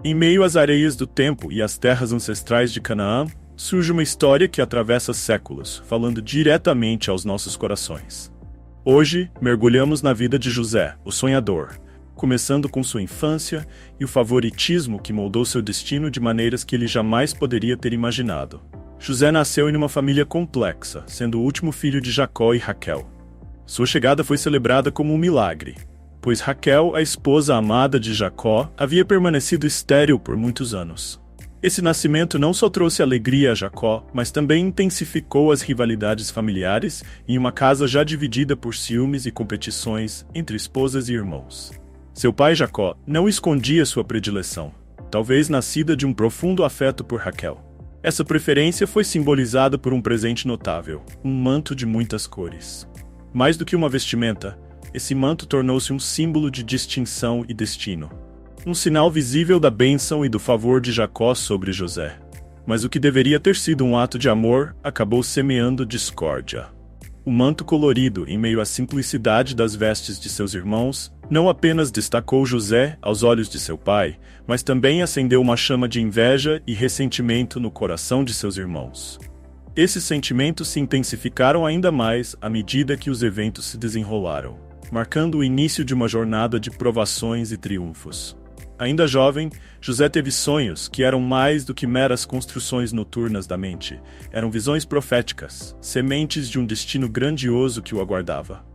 Em meio às areias do tempo e às terras ancestrais de Canaã, surge uma história que atravessa séculos, falando diretamente aos nossos corações. Hoje, mergulhamos na vida de José, o sonhador, começando com sua infância e o favoritismo que moldou seu destino de maneiras que ele jamais poderia ter imaginado. José nasceu em uma família complexa, sendo o último filho de Jacó e Raquel. Sua chegada foi celebrada como um milagre, pois Raquel, a esposa amada de Jacó, havia permanecido estéril por muitos anos. Esse nascimento não só trouxe alegria a Jacó, mas também intensificou as rivalidades familiares em uma casa já dividida por ciúmes e competições entre esposas e irmãos. Seu pai Jacó não escondia sua predileção, talvez nascida de um profundo afeto por Raquel. Essa preferência foi simbolizada por um presente notável, um manto de muitas cores. Mais do que uma vestimenta, esse manto tornou-se um símbolo de distinção e destino. Um sinal visível da bênção e do favor de Jacó sobre José. Mas o que deveria ter sido um ato de amor acabou semeando discórdia. O manto colorido, em meio à simplicidade das vestes de seus irmãos, não apenas destacou José aos olhos de seu pai, mas também acendeu uma chama de inveja e ressentimento no coração de seus irmãos. Esses sentimentos se intensificaram ainda mais à medida que os eventos se desenrolaram, marcando o início de uma jornada de provações e triunfos. Ainda jovem, José teve sonhos que eram mais do que meras construções noturnas da mente. Eram visões proféticas, sementes de um destino grandioso que o aguardava.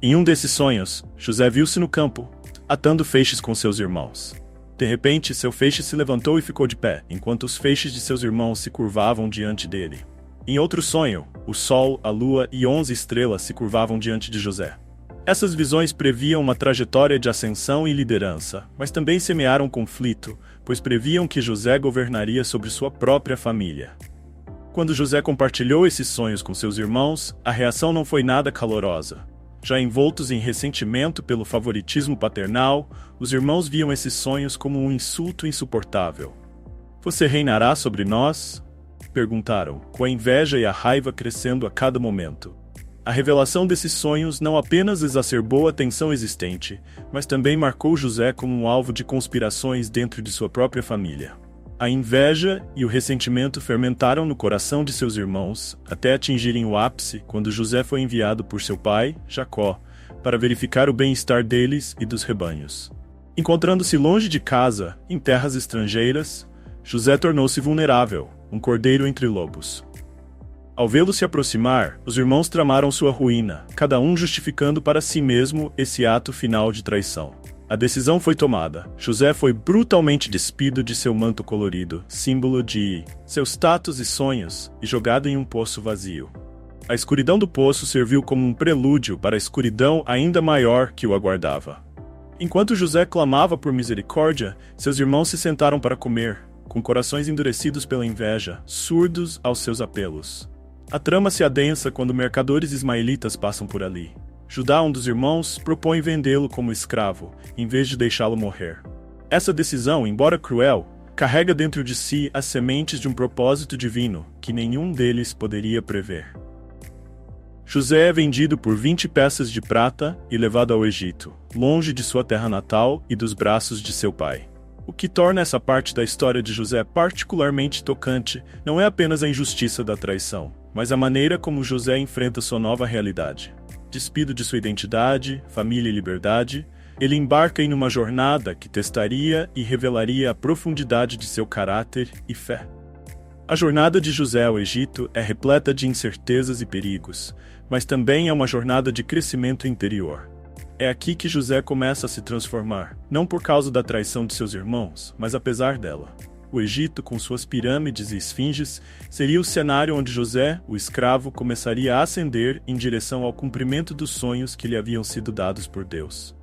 Em um desses sonhos, José viu-se no campo, atando feixes com seus irmãos. De repente, seu feixe se levantou e ficou de pé, enquanto os feixes de seus irmãos se curvavam diante dele. Em outro sonho, o sol, a lua e 11 estrelas se curvavam diante de José. Essas visões previam uma trajetória de ascensão e liderança, mas também semearam conflito, pois previam que José governaria sobre sua própria família. Quando José compartilhou esses sonhos com seus irmãos, a reação não foi nada calorosa. Já envoltos em ressentimento pelo favoritismo paternal, os irmãos viam esses sonhos como um insulto insuportável. "Você reinará sobre nós?" perguntaram, com a inveja e a raiva crescendo a cada momento. A revelação desses sonhos não apenas exacerbou a tensão existente, mas também marcou José como um alvo de conspirações dentro de sua própria família. A inveja e o ressentimento fermentaram no coração de seus irmãos, até atingirem o ápice quando José foi enviado por seu pai, Jacó, para verificar o bem-estar deles e dos rebanhos. Encontrando-se longe de casa, em terras estrangeiras, José tornou-se vulnerável, um cordeiro entre lobos. Ao vê-lo se aproximar, os irmãos tramaram sua ruína, cada um justificando para si mesmo esse ato final de traição. A decisão foi tomada. José foi brutalmente despido de seu manto colorido, símbolo de seus status e sonhos, e jogado em um poço vazio. A escuridão do poço serviu como um prelúdio para a escuridão ainda maior que o aguardava. Enquanto José clamava por misericórdia, seus irmãos se sentaram para comer, com corações endurecidos pela inveja, surdos aos seus apelos. A trama se adensa quando mercadores ismaelitas passam por ali. Judá, um dos irmãos, propõe vendê-lo como escravo, em vez de deixá-lo morrer. Essa decisão, embora cruel, carrega dentro de si as sementes de um propósito divino que nenhum deles poderia prever. José é vendido por 20 peças de prata e levado ao Egito, longe de sua terra natal e dos braços de seu pai. O que torna essa parte da história de José particularmente tocante não é apenas a injustiça da traição, mas a maneira como José enfrenta sua nova realidade. Despido de sua identidade, família e liberdade, ele embarca em uma jornada que testaria e revelaria a profundidade de seu caráter e fé. A jornada de José ao Egito é repleta de incertezas e perigos, mas também é uma jornada de crescimento interior. É aqui que José começa a se transformar, não por causa da traição de seus irmãos, mas apesar dela. O Egito, com suas pirâmides e esfinges, seria o cenário onde José, o escravo, começaria a ascender em direção ao cumprimento dos sonhos que lhe haviam sido dados por Deus.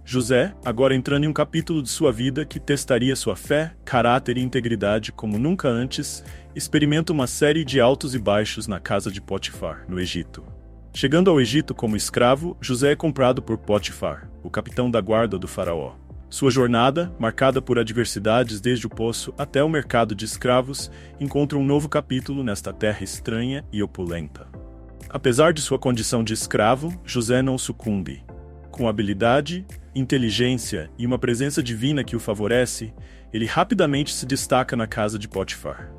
José, agora entrando em um capítulo de sua vida que testaria sua fé, caráter e integridade como nunca antes, experimenta uma série de altos e baixos na casa de Potifar, no Egito. Chegando ao Egito como escravo, José é comprado por Potifar, o capitão da guarda do faraó. Sua jornada, marcada por adversidades desde o poço até o mercado de escravos, encontra um novo capítulo nesta terra estranha e opulenta. Apesar de sua condição de escravo, José não sucumbe. Com habilidade, inteligência e uma presença divina que o favorece, ele rapidamente se destaca na casa de Potifar.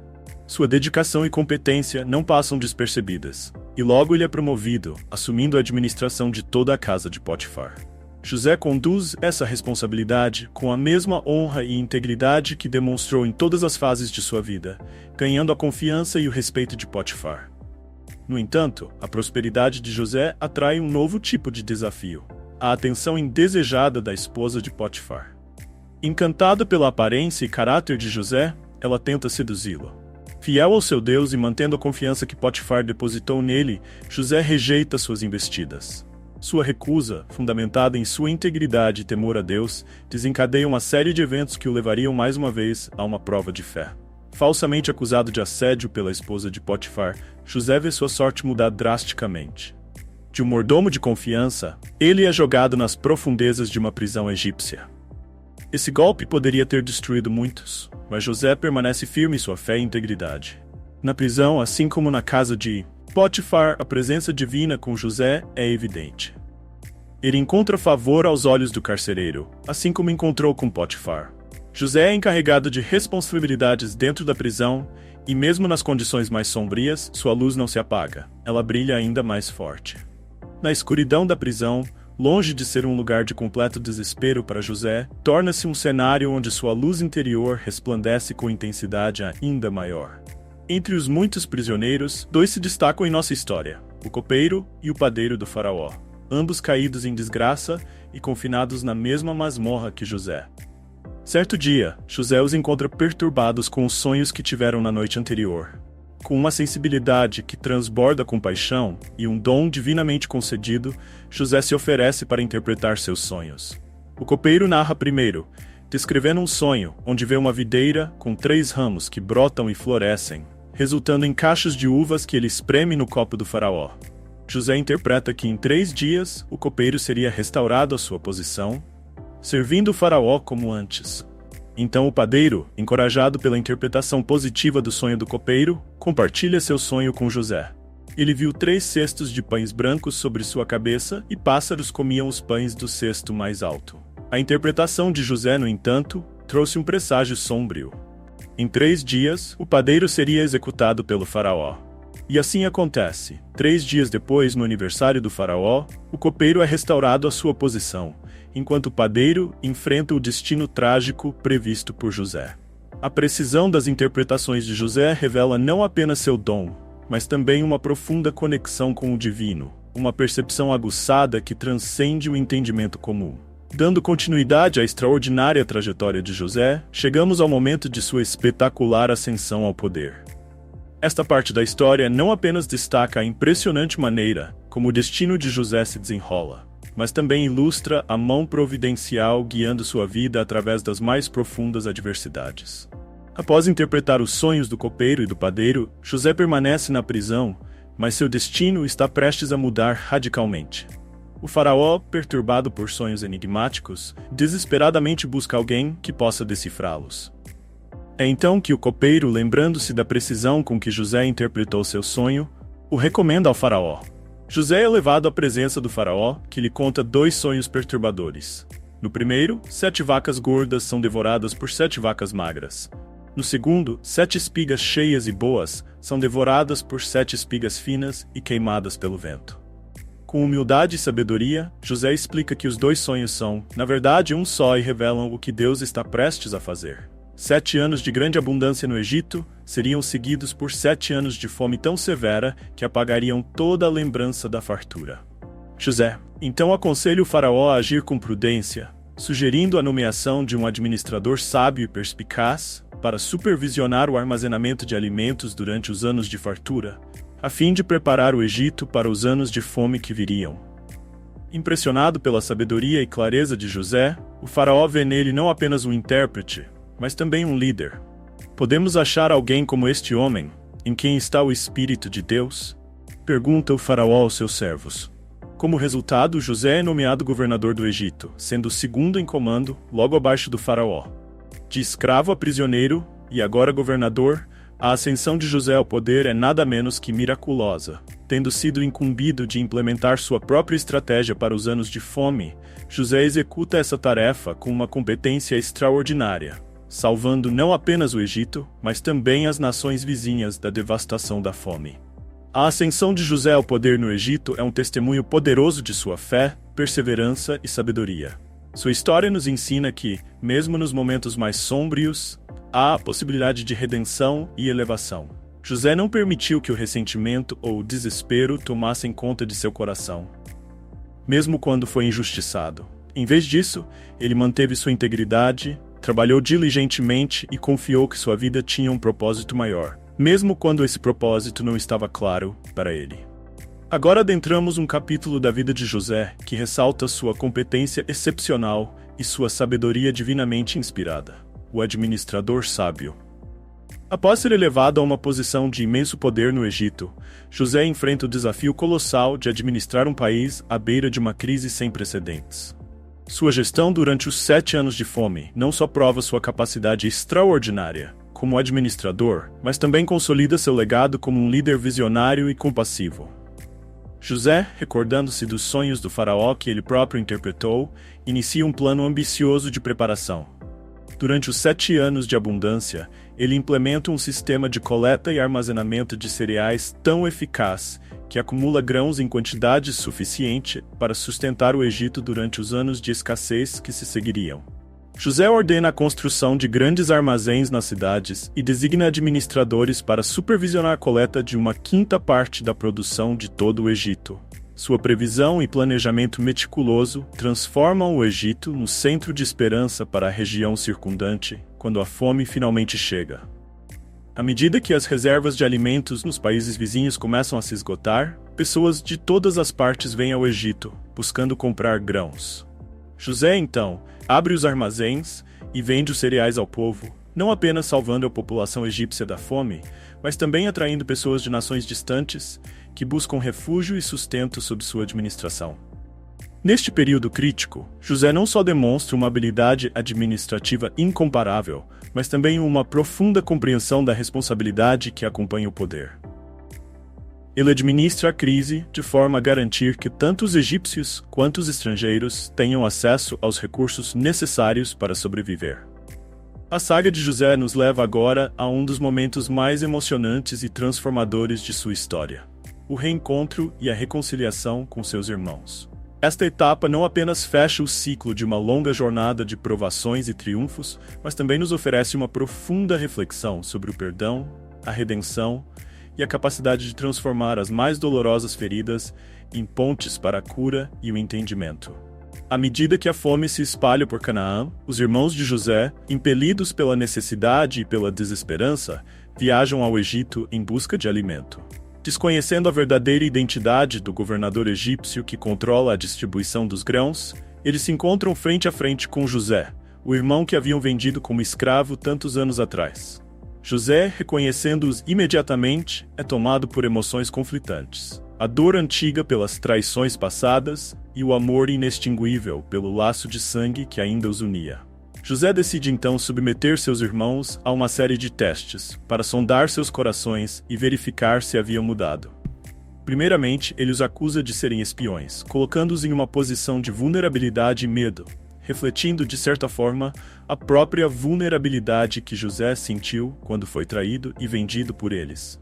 Sua dedicação e competência não passam despercebidas, e logo ele é promovido, assumindo a administração de toda a casa de Potifar. José conduz essa responsabilidade com a mesma honra e integridade que demonstrou em todas as fases de sua vida, ganhando a confiança e o respeito de Potifar. No entanto, a prosperidade de José atrai um novo tipo de desafio: a atenção indesejada da esposa de Potifar. Encantada pela aparência e caráter de José, ela tenta seduzi-lo. Fiel ao seu Deus e mantendo a confiança que Potifar depositou nele, José rejeita suas investidas. Sua recusa, fundamentada em sua integridade e temor a Deus, desencadeia uma série de eventos que o levariam mais uma vez a uma prova de fé. Falsamente acusado de assédio pela esposa de Potifar, José vê sua sorte mudar drasticamente. De um mordomo de confiança, ele é jogado nas profundezas de uma prisão egípcia. Esse golpe poderia ter destruído muitos, mas José permanece firme em sua fé e integridade. Na prisão, assim como na casa de Potifar, a presença divina com José é evidente. Ele encontra favor aos olhos do carcereiro, assim como encontrou com Potifar. José é encarregado de responsabilidades dentro da prisão, e mesmo nas condições mais sombrias, sua luz não se apaga, ela brilha ainda mais forte. Na escuridão da prisão, longe de ser um lugar de completo desespero para José, torna-se um cenário onde sua luz interior resplandece com intensidade ainda maior. Entre os muitos prisioneiros, dois se destacam em nossa história: o copeiro e o padeiro do faraó, ambos caídos em desgraça e confinados na mesma masmorra que José. Certo dia, José os encontra perturbados com os sonhos que tiveram na noite anterior. Com uma sensibilidade que transborda compaixão e um dom divinamente concedido, José se oferece para interpretar seus sonhos. O copeiro narra primeiro, descrevendo um sonho onde vê uma videira com 3 ramos que brotam e florescem, resultando em cachos de uvas que ele espreme no copo do faraó. José interpreta que em 3 dias o copeiro seria restaurado à sua posição, servindo o faraó como antes. Então o padeiro, encorajado pela interpretação positiva do sonho do copeiro, compartilha seu sonho com José. Ele viu 3 cestos de pães brancos sobre sua cabeça e pássaros comiam os pães do cesto mais alto. A interpretação de José, no entanto, trouxe um presságio sombrio. Em 3 dias, o padeiro seria executado pelo faraó. E assim acontece. 3 dias depois, no aniversário do faraó, o copeiro é restaurado à sua posição, enquanto o padeiro enfrenta o destino trágico previsto por José. A precisão das interpretações de José revela não apenas seu dom, mas também uma profunda conexão com o divino, uma percepção aguçada que transcende o entendimento comum. Dando continuidade à extraordinária trajetória de José, chegamos ao momento de sua espetacular ascensão ao poder. Esta parte da história não apenas destaca a impressionante maneira como o destino de José se desenrola, mas também ilustra a mão providencial guiando sua vida através das mais profundas adversidades. Após interpretar os sonhos do copeiro e do padeiro, José permanece na prisão, mas seu destino está prestes a mudar radicalmente. O faraó, perturbado por sonhos enigmáticos, desesperadamente busca alguém que possa decifrá-los. É então que o copeiro, lembrando-se da precisão com que José interpretou seu sonho, o recomenda ao faraó. José é levado à presença do faraó, que lhe conta 2 sonhos perturbadores. No primeiro, 7 vacas gordas são devoradas por 7 vacas magras. No segundo, 7 espigas cheias e boas são devoradas por 7 espigas finas e queimadas pelo vento. Com humildade e sabedoria, José explica que os 2 sonhos são, na verdade, um só e revelam o que Deus está prestes a fazer. 7 anos de grande abundância no Egito seriam seguidos por 7 anos de fome tão severa que apagariam toda a lembrança da fartura. José, então, aconselha o faraó a agir com prudência, sugerindo a nomeação de um administrador sábio e perspicaz para supervisionar o armazenamento de alimentos durante os anos de fartura, a fim de preparar o Egito para os anos de fome que viriam. Impressionado pela sabedoria e clareza de José, o faraó vê nele não apenas um intérprete, mas também um líder. Podemos achar alguém como este homem, em quem está o Espírito de Deus? Pergunta o faraó aos seus servos. Como resultado, José é nomeado governador do Egito, sendo o segundo em comando, logo abaixo do faraó. De escravo a prisioneiro, e agora governador, a ascensão de José ao poder é nada menos que miraculosa. Tendo sido incumbido de implementar sua própria estratégia para os anos de fome, José executa essa tarefa com uma competência extraordinária. salvando não apenas o Egito, mas também as nações vizinhas da devastação da fome. A ascensão de José ao poder no Egito é um testemunho poderoso de sua fé, perseverança e sabedoria. Sua história nos ensina que, mesmo nos momentos mais sombrios, há a possibilidade de redenção e elevação. José não permitiu que o ressentimento ou o desespero tomassem conta de seu coração, mesmo quando foi injustiçado. Em vez disso, ele manteve sua integridade, trabalhou diligentemente e confiou que sua vida tinha um propósito maior, mesmo quando esse propósito não estava claro para ele. Agora adentramos um capítulo da vida de José que ressalta sua competência excepcional e sua sabedoria divinamente inspirada. O administrador sábio. Após ser elevado a uma posição de imenso poder no Egito, José enfrenta o desafio colossal de administrar um país à beira de uma crise sem precedentes. Sua gestão durante os 7 anos de fome não só prova sua capacidade extraordinária como administrador, mas também consolida seu legado como um líder visionário e compassivo. José, recordando-se dos sonhos do faraó que ele próprio interpretou, inicia um plano ambicioso de preparação. Durante os 7 anos de abundância, ele implementa um sistema de coleta e armazenamento de cereais tão eficaz que acumula grãos em quantidade suficiente para sustentar o Egito durante os anos de escassez que se seguiriam. José ordena a construção de grandes armazéns nas cidades e designa administradores para supervisionar a coleta de 1/5 parte da produção de todo o Egito. Sua previsão e planejamento meticuloso transformam o Egito no centro de esperança para a região circundante, quando a fome finalmente chega. À medida que as reservas de alimentos nos países vizinhos começam a se esgotar, pessoas de todas as partes vêm ao Egito, buscando comprar grãos. José, então, abre os armazéns e vende os cereais ao povo, não apenas salvando a população egípcia da fome, mas também atraindo pessoas de nações distantes que buscam refúgio e sustento sob sua administração. Neste período crítico, José não só demonstra uma habilidade administrativa incomparável, mas também uma profunda compreensão da responsabilidade que acompanha o poder. Ele administra a crise de forma a garantir que tanto os egípcios quanto os estrangeiros tenham acesso aos recursos necessários para sobreviver. A saga de José nos leva agora a um dos momentos mais emocionantes e transformadores de sua história: o reencontro e a reconciliação com seus irmãos. Esta etapa não apenas fecha o ciclo de uma longa jornada de provações e triunfos, mas também nos oferece uma profunda reflexão sobre o perdão, a redenção e a capacidade de transformar as mais dolorosas feridas em pontes para a cura e o entendimento. À medida que a fome se espalha por Canaã, os irmãos de José, impelidos pela necessidade e pela desesperança, viajam ao Egito em busca de alimento. Desconhecendo a verdadeira identidade do governador egípcio que controla a distribuição dos grãos, eles se encontram frente a frente com José, o irmão que haviam vendido como escravo tantos anos atrás. José, reconhecendo-os imediatamente, é tomado por emoções conflitantes. A dor antiga pelas traições passadas e o amor inextinguível pelo laço de sangue que ainda os unia. José decide então submeter seus irmãos a uma série de testes, para sondar seus corações e verificar se haviam mudado. Primeiramente, ele os acusa de serem espiões, colocando-os em uma posição de vulnerabilidade e medo, refletindo, de certa forma, a própria vulnerabilidade que José sentiu quando foi traído e vendido por eles.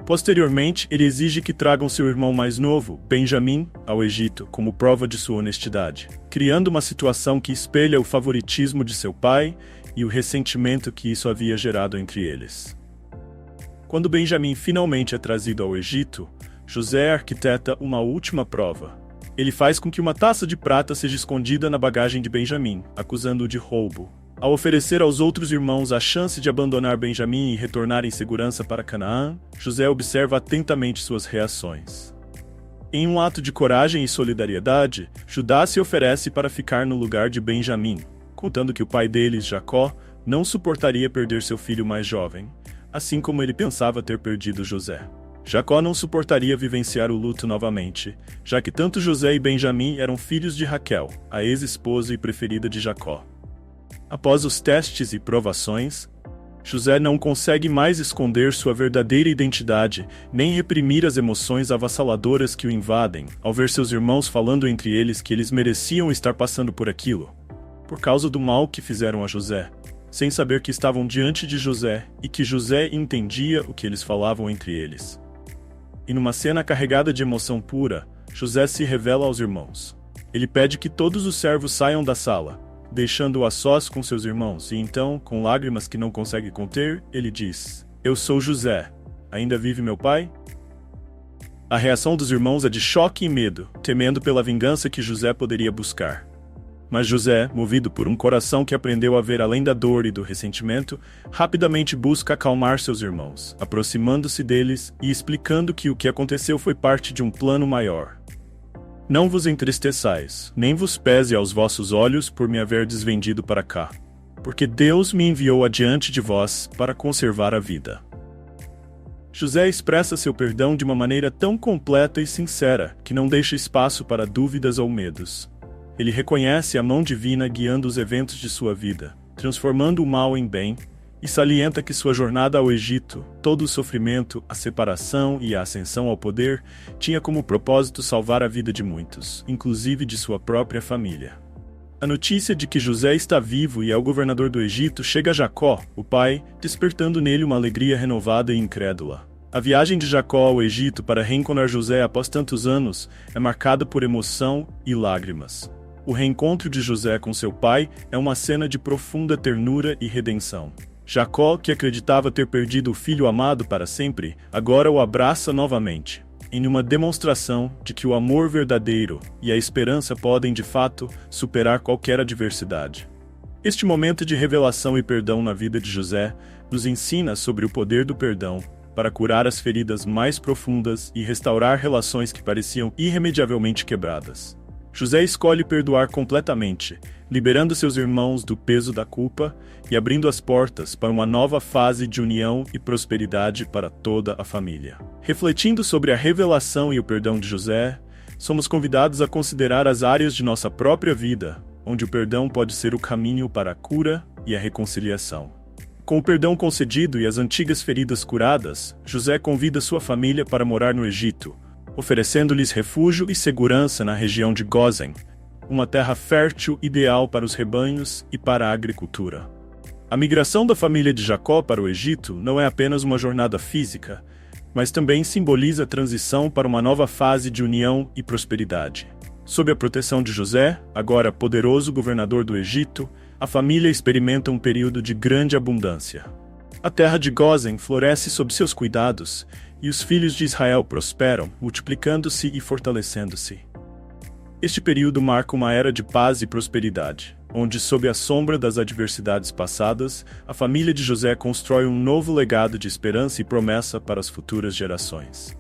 Posteriormente, ele exige que tragam seu irmão mais novo, Benjamim, ao Egito, como prova de sua honestidade, criando uma situação que espelha o favoritismo de seu pai e o ressentimento que isso havia gerado entre eles. Quando Benjamim finalmente é trazido ao Egito, José arquiteta uma última prova. Ele faz com que uma taça de prata seja escondida na bagagem de Benjamim, acusando-o de roubo. Ao oferecer aos outros irmãos a chance de abandonar Benjamim e retornar em segurança para Canaã, José observa atentamente suas reações. Em um ato de coragem e solidariedade, Judá se oferece para ficar no lugar de Benjamim, contando que o pai deles, Jacó, não suportaria perder seu filho mais jovem, assim como ele pensava ter perdido José. Jacó não suportaria vivenciar o luto novamente, já que tanto José e Benjamim eram filhos de Raquel, a ex-esposa e preferida de Jacó. Após os testes e provações, José não consegue mais esconder sua verdadeira identidade, nem reprimir as emoções avassaladoras que o invadem, ao ver seus irmãos falando entre eles que eles mereciam estar passando por aquilo, por causa do mal que fizeram a José. sem saber que estavam diante de José e que José entendia o que eles falavam entre eles. E numa cena carregada de emoção pura, José se revela aos irmãos. Ele pede que todos os servos saiam da sala, deixando-o a sós com seus irmãos, e então, com lágrimas que não consegue conter, ele diz: Eu sou José. Ainda vive meu pai? A reação dos irmãos é de choque e medo, temendo pela vingança que José poderia buscar. Mas José, movido por um coração que aprendeu a ver além da dor e do ressentimento, rapidamente busca acalmar seus irmãos, aproximando-se deles e explicando que o que aconteceu foi parte de um plano maior. Não vos entristeçais, nem vos pese aos vossos olhos por me haver desvendido para cá, porque Deus me enviou adiante de vós para conservar a vida. José expressa seu perdão de uma maneira tão completa e sincera que não deixa espaço para dúvidas ou medos. Ele reconhece a mão divina guiando os eventos de sua vida, transformando o mal em bem, e salienta que sua jornada ao Egito, todo o sofrimento, a separação e a ascensão ao poder, tinha como propósito salvar a vida de muitos, inclusive de sua própria família. A notícia de que José está vivo e é o governador do Egito chega a Jacó, o pai, despertando nele uma alegria renovada e incrédula. A viagem de Jacó ao Egito para reencontrar José após tantos anos é marcada por emoção e lágrimas. O reencontro de José com seu pai é uma cena de profunda ternura e redenção. Jacó, que acreditava ter perdido o filho amado para sempre, agora o abraça novamente, em uma demonstração de que o amor verdadeiro e a esperança podem, de fato, superar qualquer adversidade. Este momento de revelação e perdão na vida de José nos ensina sobre o poder do perdão para curar as feridas mais profundas e restaurar relações que pareciam irremediavelmente quebradas. José escolhe perdoar completamente, liberando seus irmãos do peso da culpa e abrindo as portas para uma nova fase de união e prosperidade para toda a família. Refletindo sobre a revelação e o perdão de José, somos convidados a considerar as áreas de nossa própria vida, onde o perdão pode ser o caminho para a cura e a reconciliação. Com o perdão concedido e as antigas feridas curadas, José convida sua família para morar no Egito, oferecendo-lhes refúgio e segurança na região de Gósen, uma terra fértil ideal para os rebanhos e para a agricultura. A migração da família de Jacó para o Egito não é apenas uma jornada física, mas também simboliza a transição para uma nova fase de união e prosperidade. Sob a proteção de José, agora poderoso governador do Egito, a família experimenta um período de grande abundância. A terra de Gósen floresce sob seus cuidados, e os filhos de Israel prosperam, multiplicando-se e fortalecendo-se. Este período marca uma era de paz e prosperidade, onde, sob a sombra das adversidades passadas, a família de José constrói um novo legado de esperança e promessa para as futuras gerações.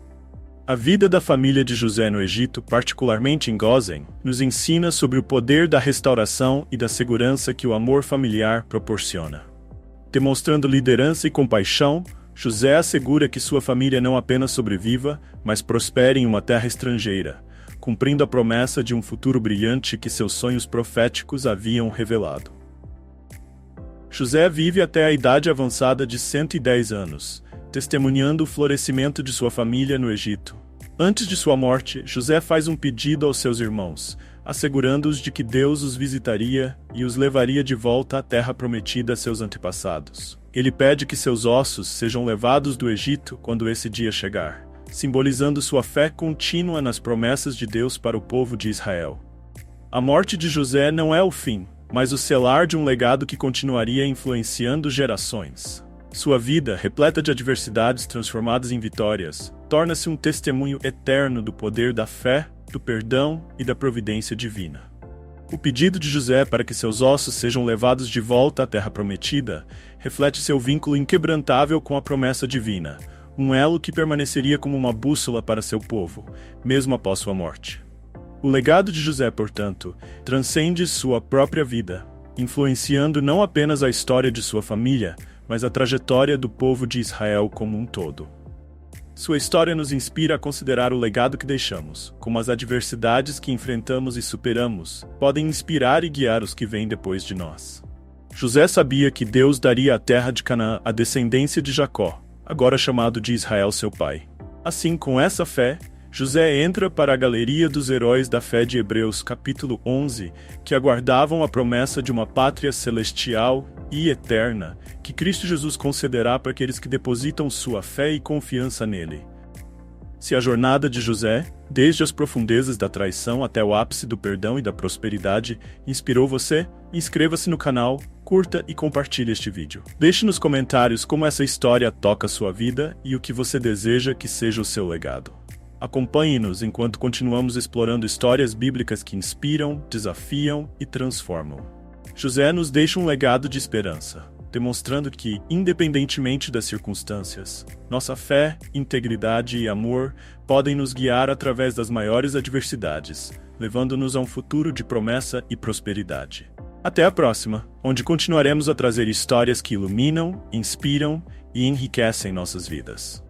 A vida da família de José no Egito, particularmente em Gósen, nos ensina sobre o poder da restauração e da segurança que o amor familiar proporciona. Demonstrando liderança e compaixão, José assegura que sua família não apenas sobreviva, mas prospere em uma terra estrangeira, cumprindo a promessa de um futuro brilhante que seus sonhos proféticos haviam revelado. José vive até a idade avançada de 110 anos, testemunhando o florescimento de sua família no Egito. Antes de sua morte, José faz um pedido aos seus irmãos, assegurando-os de que Deus os visitaria e os levaria de volta à terra prometida a seus antepassados. Ele pede que seus ossos sejam levados do Egito quando esse dia chegar, simbolizando sua fé contínua nas promessas de Deus para o povo de Israel. A morte de José não é o fim, mas o selar de um legado que continuaria influenciando gerações. Sua vida, repleta de adversidades transformadas em vitórias, torna-se um testemunho eterno do poder da fé, do perdão e da providência divina. O pedido de José para que seus ossos sejam levados de volta à terra prometida reflete seu vínculo inquebrantável com a promessa divina, um elo que permaneceria como uma bússola para seu povo, mesmo após sua morte. O legado de José, portanto, transcende sua própria vida, influenciando não apenas a história de sua família, mas a trajetória do povo de Israel como um todo. Sua história nos inspira a considerar o legado que deixamos, como as adversidades que enfrentamos e superamos podem inspirar e guiar os que vêm depois de nós. José sabia que Deus daria a terra de Canaã à descendência de Jacó, agora chamado de Israel seu pai. Assim, com essa fé, José entra para a galeria dos heróis da fé de Hebreus capítulo 11, que aguardavam a promessa de uma pátria celestial e eterna, que Cristo Jesus concederá para aqueles que depositam sua fé e confiança nele. Se a jornada de José, desde as profundezas da traição até o ápice do perdão e da prosperidade, inspirou você, inscreva-se no canal, curta e compartilhe este vídeo. Deixe nos comentários como essa história toca sua vida e o que você deseja que seja o seu legado. Acompanhe-nos enquanto continuamos explorando histórias bíblicas que inspiram, desafiam e transformam. José nos deixa um legado de esperança, demonstrando que, independentemente das circunstâncias, nossa fé, integridade e amor podem nos guiar através das maiores adversidades, levando-nos a um futuro de promessa e prosperidade. Até a próxima, onde continuaremos a trazer histórias que iluminam, inspiram e enriquecem nossas vidas.